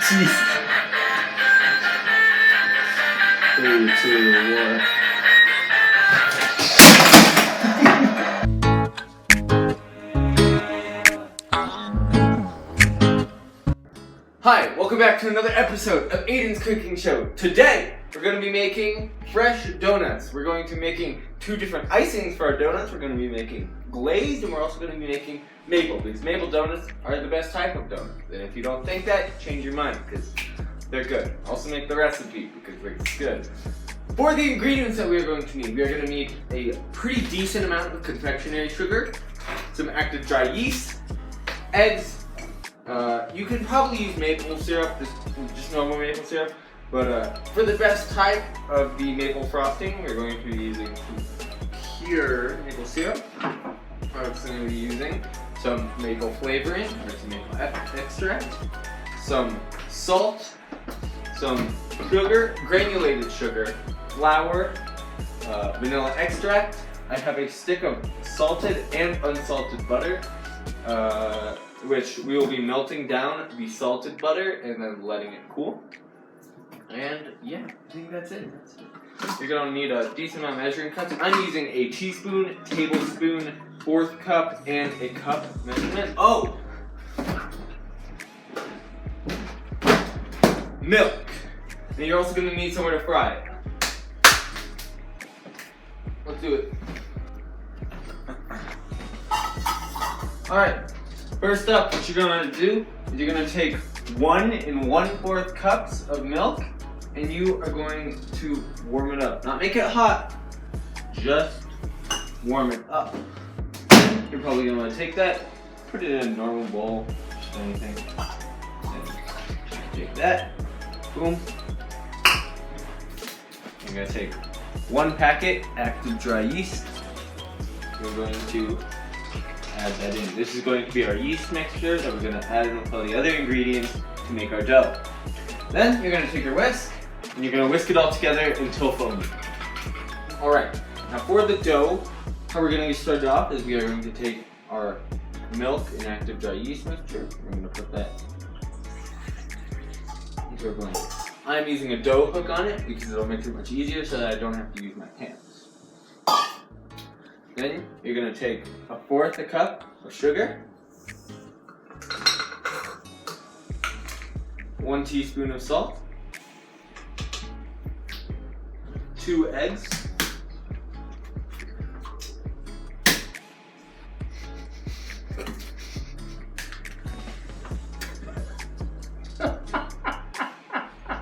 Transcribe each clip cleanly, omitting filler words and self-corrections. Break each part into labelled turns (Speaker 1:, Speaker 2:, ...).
Speaker 1: Jeez. 3, 2, 1. Hi, welcome back to another episode of Aiden's Cooking Show. Today, we're going to be making fresh donuts. We're going to be making 2 different icings for our donuts. We're going to be making glazed, and we're also going to be making maple. These maple donuts are the best type of donuts. And if you don't think that, change your mind, because they're good. Also make the recipe, because it's good. For the ingredients that we are going to need, we are going to need a pretty decent amount of confectionery sugar, some active dry yeast, eggs. You can probably use maple syrup, just normal maple syrup, but for the best type of the maple frosting, we're going to be using some pure maple syrup. We're also going to be using some maple flavoring, or some maple extract, some salt, some sugar, granulated sugar, flour, vanilla extract. I have a stick of salted and unsalted butter, which we will be melting down the salted butter and then letting it cool. And yeah, I think that's it. You're gonna need a decent amount of measuring cups. I'm using a teaspoon, tablespoon, 1/4 cup, and a cup measurement. Oh! Milk. And you're also gonna need somewhere to fry it. Let's do it. Alright. First up, what you're gonna do is you're gonna take 1 1/4 cups of milk, and you are going to warm it up. Not make it hot, just warm it up. You're probably gonna want to take that, put it in a normal bowl, just anything. And take that, boom. You're gonna take 1 packet active dry yeast. You're going to add that in. This is going to be our yeast mixture that we're going to add in with all the other ingredients to make our dough. Then you're going to take your whisk and you're going to whisk it all together until foamy. Alright, now for the dough, how we're going to get started off is we are going to take our milk and active dry yeast mixture. We're going to put that into our blender. I'm using a dough hook on it because it'll make it much easier so that I don't have to use my hands. Then you're going to take 1/4 cup of sugar, 1 teaspoon of salt, 2 eggs,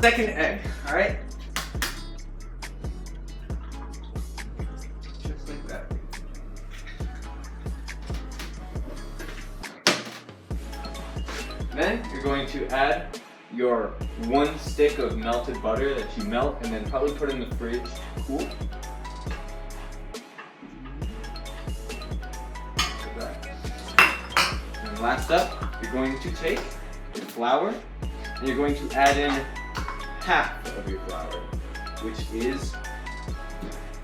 Speaker 1: second egg, alright? Just like that. Then you're going to add your 1 stick of melted butter that you melt and then probably put in the fridge to cool. Like that. And last up, you're going to take your flour and you're going to add in half of your flour, which is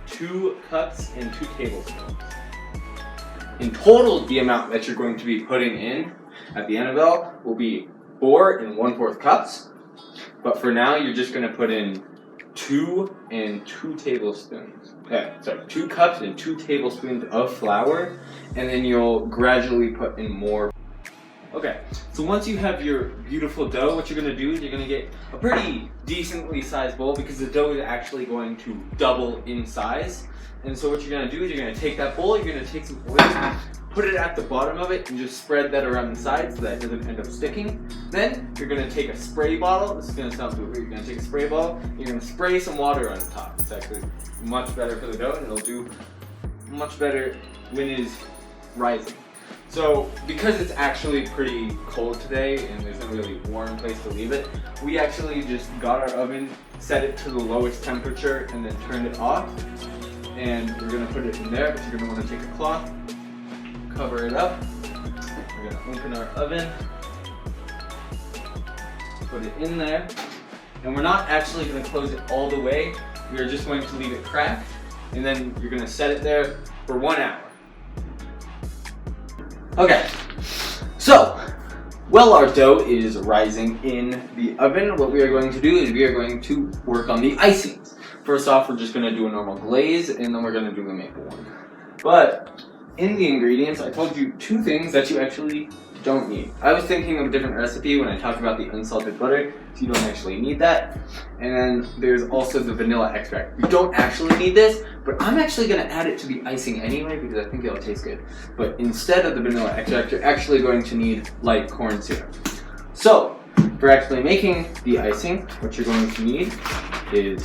Speaker 1: 2 cups and 2 tablespoons. In total, the amount that you're going to be putting in at the end of it all will be 4 1/4 cups, but for now you're just going to put in 2 and 2 tablespoons. 2 cups and 2 tablespoons of flour, and then you'll gradually put in more. Okay, so once you have your beautiful dough, what you're going to do is you're going to get a pretty decently sized bowl because the dough is actually going to double in size. And so what you're going to do is you're going to take that bowl, you're going to take some oil, put it at the bottom of it, and just spread that around the sides so that it doesn't end up sticking. Then you're going to take a spray bottle. This is going to sound weird. You're going to take a spray bottle, you're going to spray some water on top. It's actually much better for the dough, and it'll do much better when it is rising. So because it's actually pretty cold today and there's a really warm place to leave it, we actually just got our oven, set it to the lowest temperature, and then turned it off. And we're going to put it in there, but you're going to want to take a cloth, cover it up. We're going to open our oven, put it in there, and we're not actually going to close it all the way. We are just going to leave it cracked, and then you're going to set it there for 1 hour. Okay, so While our dough is rising in the oven, what we are going to do is we are going to work on the icings. First off, we're just going to do a normal glaze, and then we're going to do the maple one. But in the ingredients, I told you 2 things that you actually don't need. I was thinking of a different recipe when I talked about the unsalted butter, so you don't actually need that. And then there's also the vanilla extract. You don't actually need this, but I'm actually going to add it to the icing anyway because I think it'll taste good. But instead of the vanilla extract, you're actually going to need light corn syrup. So, for actually making the icing, what you're going to need is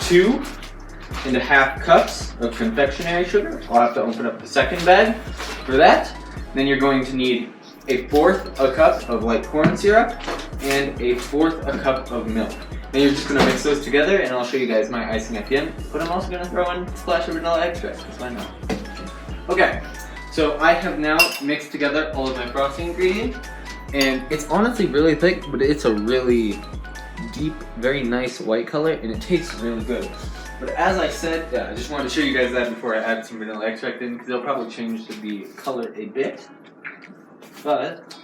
Speaker 1: 2.5 cups of confectionery sugar. I'll have to open up the second bag for that. Then you're going to need 1/4 cup of light corn syrup and 1/4 cup of milk. Then you're just going to mix those together, and I'll show you guys my icing at the end. But I'm also going to throw in a splash of vanilla extract, because why not? Okay, so I have now mixed together all of my frosting ingredients, and it's honestly really thick, but it's a really deep, very nice white color, and it tastes really good. But as I said, yeah, I just wanted to show you guys that before I add some vanilla extract in, because it'll probably change the color a bit. But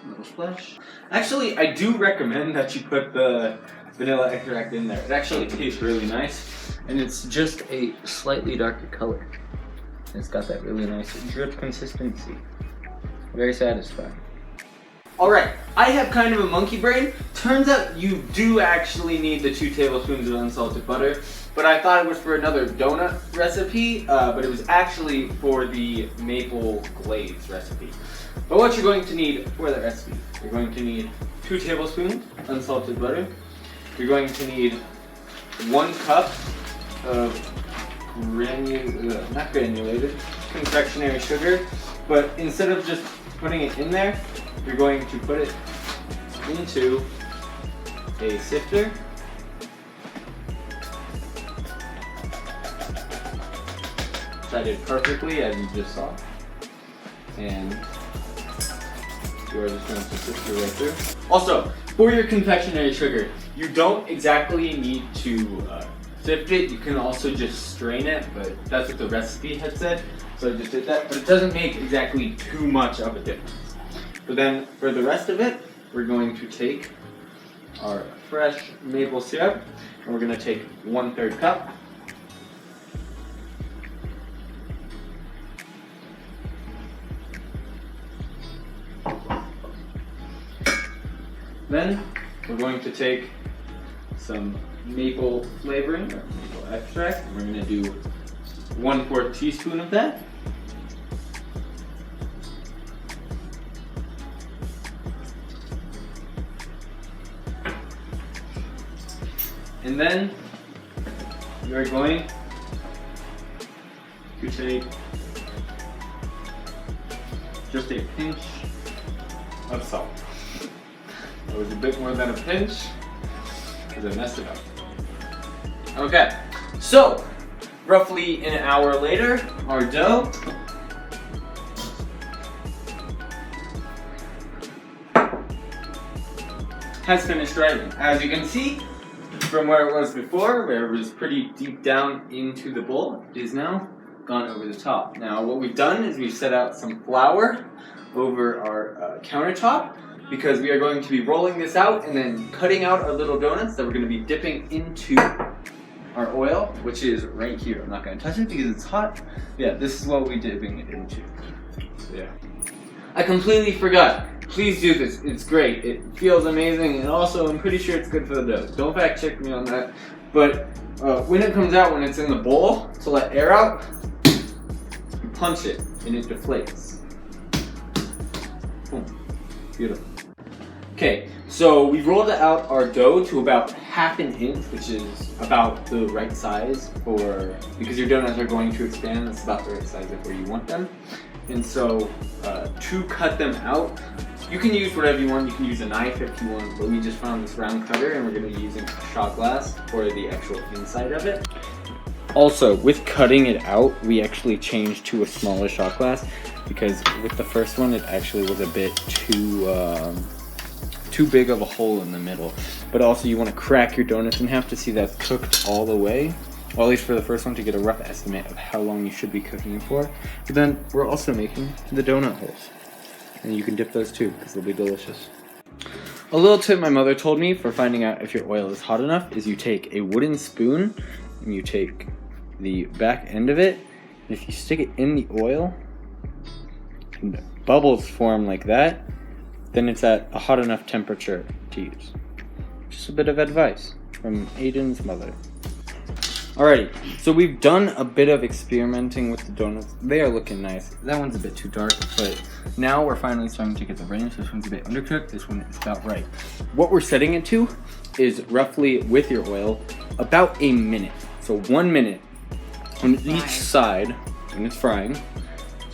Speaker 1: a little splash. Actually, I do recommend that you put the vanilla extract in there. It actually tastes really nice, and it's just a slightly darker color. It's got that really nice drip consistency. Very satisfying. Alright, I have kind of a monkey brain. Turns out you do actually need the 2 tablespoons of unsalted butter, but I thought it was for another donut recipe, but it was actually for the maple glaze recipe. But what you're going to need for that recipe, you're going to need 2 tablespoons unsalted butter. You're going to need 1 cup of not granulated, confectionery sugar, but instead of just putting it in there, you're going to put it into a sifter. Which I did perfectly, as you just saw. And you are just going to sift it right through. Also, for your confectionery sugar, you don't exactly need to sift it. You can also just strain it, but that's what the recipe had said. So I just did that, but it doesn't make exactly too much of a difference. But then for the rest of it, we're going to take our fresh maple syrup, and we're going to take 1/3 cup. Then we're going to take some maple flavoring, or maple extract, and we're going to do 1/4 teaspoon of that. And then you're going to take just a pinch of salt. It was a bit more than a pinch because I messed it up. Okay, so roughly an hour later, our dough has finished rising. As you can see, from where it was before, where it was pretty deep down into the bowl, it is now gone over the top. Now what we've done is we've set out some flour over our countertop, because we are going to be rolling this out and then cutting out our little donuts that we're going to be dipping into our oil, which is right here. I'm not going to touch it because it's hot. Yeah, this is what we're dipping it into. So yeah. I completely forgot. Please do this. It's great. It feels amazing, and also I'm pretty sure it's good for the dough. Don't fact check me on that. But when it comes out, when it's in the bowl, to let air out, you punch it and it deflates. Boom. Beautiful. Okay, so we rolled out our dough to about 1/2 inch, which is about the right size because your donuts are going to expand. That's about the right size of where you want them. And so to cut them out, you can use whatever you want. You can use a knife if you want, but we just found this round cutter, and we're going to be using a shot glass for the actual inside of it. Also, with cutting it out, we actually changed to a smaller shot glass, because with the first one, it actually was a bit too big of a hole in the middle. But also, you want to crack your donuts in half to see that's cooked all the way.
Speaker 2: Well, at least for the first one, to get a rough estimate of how long you should be cooking it for. But then we're also making the donut holes. And you can dip those too, because they'll be delicious. A little tip my mother told me for finding out if your oil is hot enough is you take a wooden spoon and you take the back end of it, and if you stick it in the oil and bubbles form like that, then it's at a hot enough temperature to use. Just a bit of advice from Aiden's mother. Alrighty, so we've done a bit of experimenting with the donuts. They are looking nice. That one's a bit too dark, but now we're finally starting to get the range. This one's a bit undercooked, this one is about right. What we're setting it to is roughly, with your oil, about a minute. So 1 minute on each side when it's frying. So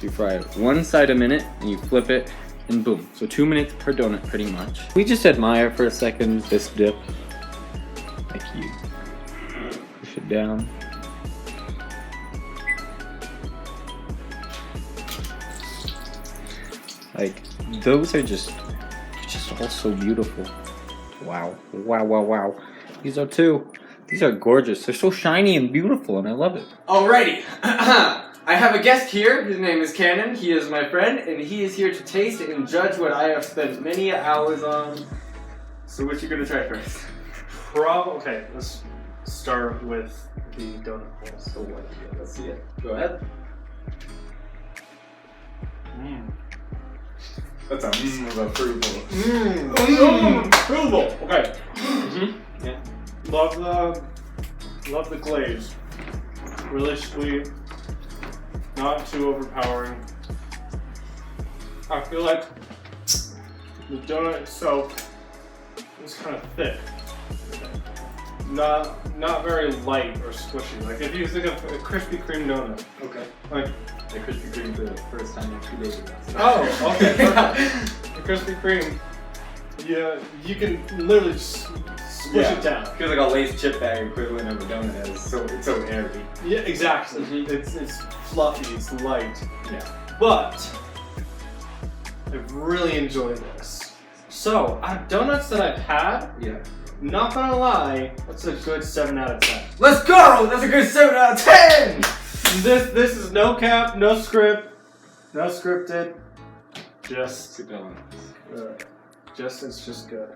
Speaker 2: you fry it one side a minute, and you flip it, and boom. So 2 minutes per donut, pretty much. We just admire for a second this dip. Like you. Push it down. Like, those are just all so beautiful. Wow. Wow, wow, wow. These are gorgeous. They're so shiny and beautiful, and I love it.
Speaker 1: Alrighty. I have a guest here. His name is Cannon. He is my friend, and he is here to taste and judge what I have spent many hours on. So what you gonna try first?
Speaker 3: Okay, let's start with the donut holes.
Speaker 1: So what? Let's see it. Go ahead. That's a of approval.
Speaker 3: Approval. Okay.
Speaker 1: Yeah.
Speaker 3: Love the glaze. Really sweet. Not too overpowering. I feel like the donut itself is kind of thick. Not very light or squishy. Like if you think of a Krispy Kreme donut.
Speaker 1: Okay.
Speaker 3: Like
Speaker 1: The Krispy Kreme for the first time in 2 days ago.
Speaker 3: oh, okay. Perfect. The Krispy Kreme. Yeah, you can literally just squish it down.
Speaker 1: Feels like a Lay's chip bag equivalent of a donut. It's so airy.
Speaker 3: Yeah, exactly. It's fluffy. It's light.
Speaker 1: Yeah.
Speaker 3: But I've really enjoyed this. So, donuts that I've had,
Speaker 1: Yeah.
Speaker 3: not gonna lie, that's a good 7 out of 10.
Speaker 1: Let's go! That's a good 7 out of 10!
Speaker 3: This is no cap, no script, no scripted. Just it's just good.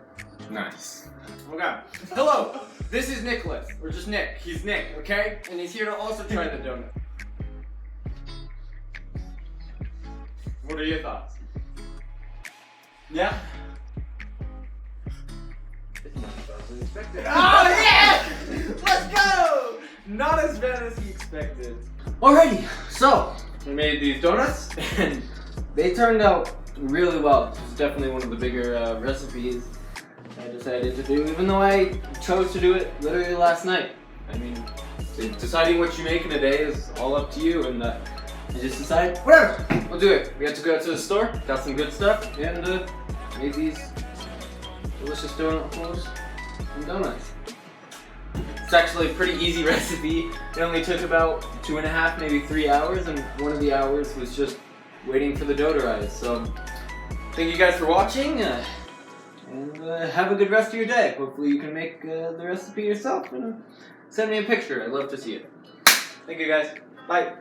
Speaker 1: Nice. Okay. Hello, this is Nicholas, or just Nick. He's Nick, okay? And he's here to also try the donut. What are your thoughts? Yeah? It's not as bad as we expected. Oh yeah! Let's go! Not as bad as he expected. Alrighty, so we made these donuts and they turned out really well. This is definitely one of the bigger recipes I decided to do, even though I chose to do it literally last night. I mean, deciding what you make in a day is all up to you, and I just decided, whatever, we'll do it. We had to go to the store, got some good stuff, and made these delicious donut holes and donuts. It's actually a pretty easy recipe. It only took about 2.5, maybe 3 hours, and one of the hours was just waiting for the dough to rise. So, thank you guys for watching, and have a good rest of your day. Hopefully you can make the recipe yourself, and send me a picture. I'd love to see it. Thank you guys. Bye.